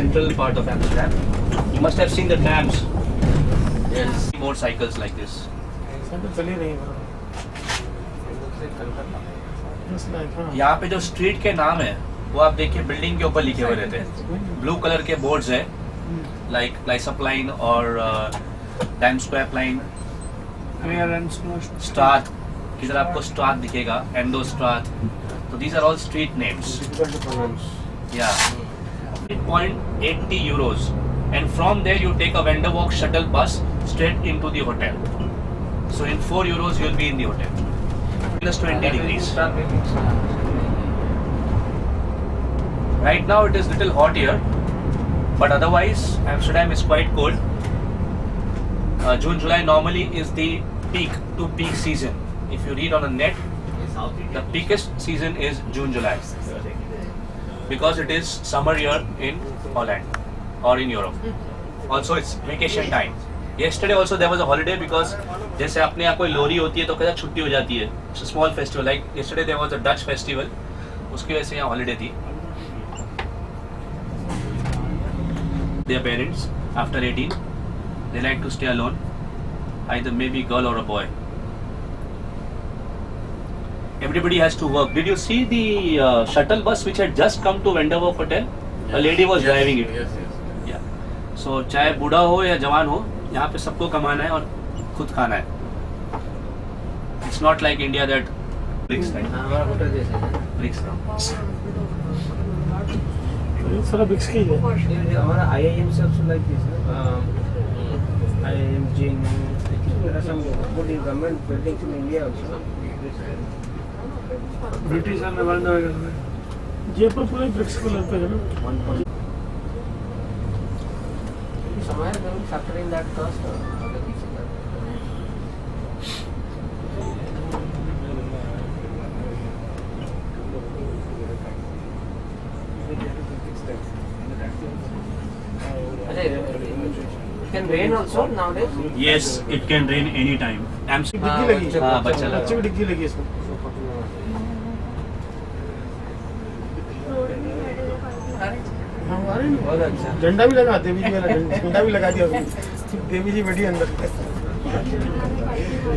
central part of Amsterdam. You must have seen the trams. Yes, motorcycles like this. यहाँ पे जो street के नाम है वो आप देखिए बिल्डिंग के ऊपर लिखे हुए रहते हैं. ब्लू कलर के बोर्ड्स है लाइक लाइसअप लाइन और टाइम स्क्वायर लाइन, स्टार्ट. इधर आपको स्टार्ट दिखेगा, एंडो स्टार्ट. तो these are all street names. या 8.80 euros and from there you take a vendor walk shuttle bus straight into the hotel. So in 4 euros you will be in the hotel. Plus 20 degrees. Right now it is little hot here, but otherwise Amsterdam is quite cold. June July normally is the peak to peak season. If you read on the net, the peakest season is June July because it is summer here in Holland or in Europe. Also it's vacation time. Yesterday also there was a holiday because जैसे अपने यहाँ कोई लोरी होती है तो कैसा छुट्टी हो जाती है. Small festival like yesterday there was a Dutch festival, उसकी वजह से यहाँ हॉलीडे थी. Their parents after 18 they like to stay alone, either maybe girl or a boy. Everybody has to work. Did you see the shuttle bus which had just come to Vanderwerf Hotel? A lady was driving it. Yeah. So चाहे बूढ़ा हो या जवान हो, यहाँ पे सबको कमाना है और खुद खाना है. It's not like India that bricks right. हमारा होटल जैसा है. Bricks. सारा ब्रिक्स की है. हमारा IIM से also like this. IIM, JNU. There are some good government buildings in India also. British में बंद हो गया. जयपुर पूरे ब्रिक्स कलर पे है ना. Somewhere they will factor in that cost. It can rain also nowadays. Yes, it can rain any time. डिग्गी लगी. हाँ बच्चा लगा. बच्चे की डिग्गी लगी इसमें. बहुत अच्छा. झंडा भी लगा, देवी जी वाला झंडा भी लगा दिया उसमें. देवी जी बैठी अंदर.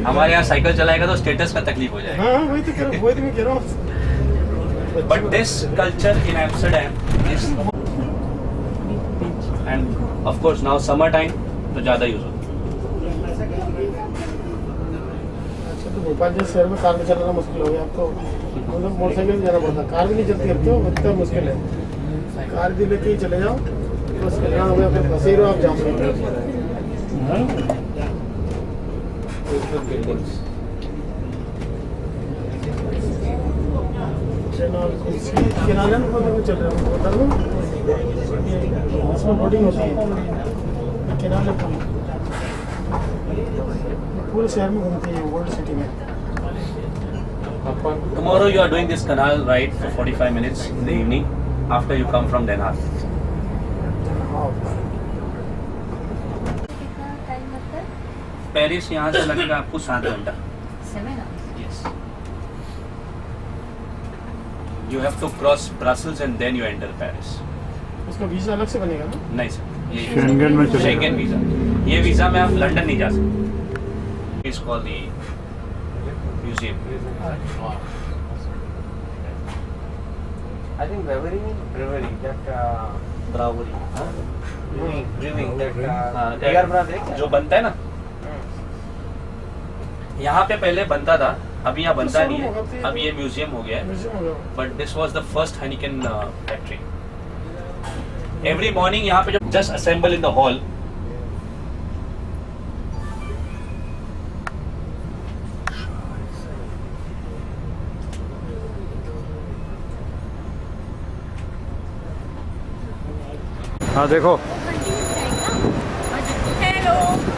हमारे यहाँ साइकिल चलाएगा तो स्टेटस का तकलीफ हो जाएगा. हाँ वही तो मैं कह रहा हूँ. But this culture in Amsterdam is, and of course now summer time तो ज़्यादा यूज होता अच्छा, तो भोपाल जैसे शहर में कार में चलाना मुश्किल हो गया. अब तो मतलब मोटरसाइकिल में जाना पड़ता. कार भी नहीं चलती अब तो, इतना मुश्किल है. कार भी लेके ही चले जाओ, बस चलना हो गया, फिर फंसे रहो आप जाम में. किनारे में चल रहा हूँ इसमें बोर्डिंग होती है. किनारे पूरे शहर में घूमती है वर्ल्ड सिटी में. Tomorrow you are doing this canal ride for 45 minutes in the evening after you come from Den Haag. Paris यहाँ से लगेगा आपको 7 घंटा. 7 hours. Yes. You have to cross Brussels and then you enter Paris. उसका visa अलग से बनेगा ना? नहीं सर, ये शेंगन में चलेगा. Schengen visa. ये वीजा में आप लंदन नहीं जा सकते. It's called the museum. I think brewery that Bravery. brewing that हाँ, Agar Brother जो बनता है ना, यहाँ पे पहले बनता था, अभी यहाँ बनता नहीं है. अब ये म्यूजियम हो गया है. म्यूजियम होगा. But this was the first Heineken factory. Every morning यहाँ पे जब just assemble in the hall. हाँ देखो. Hello.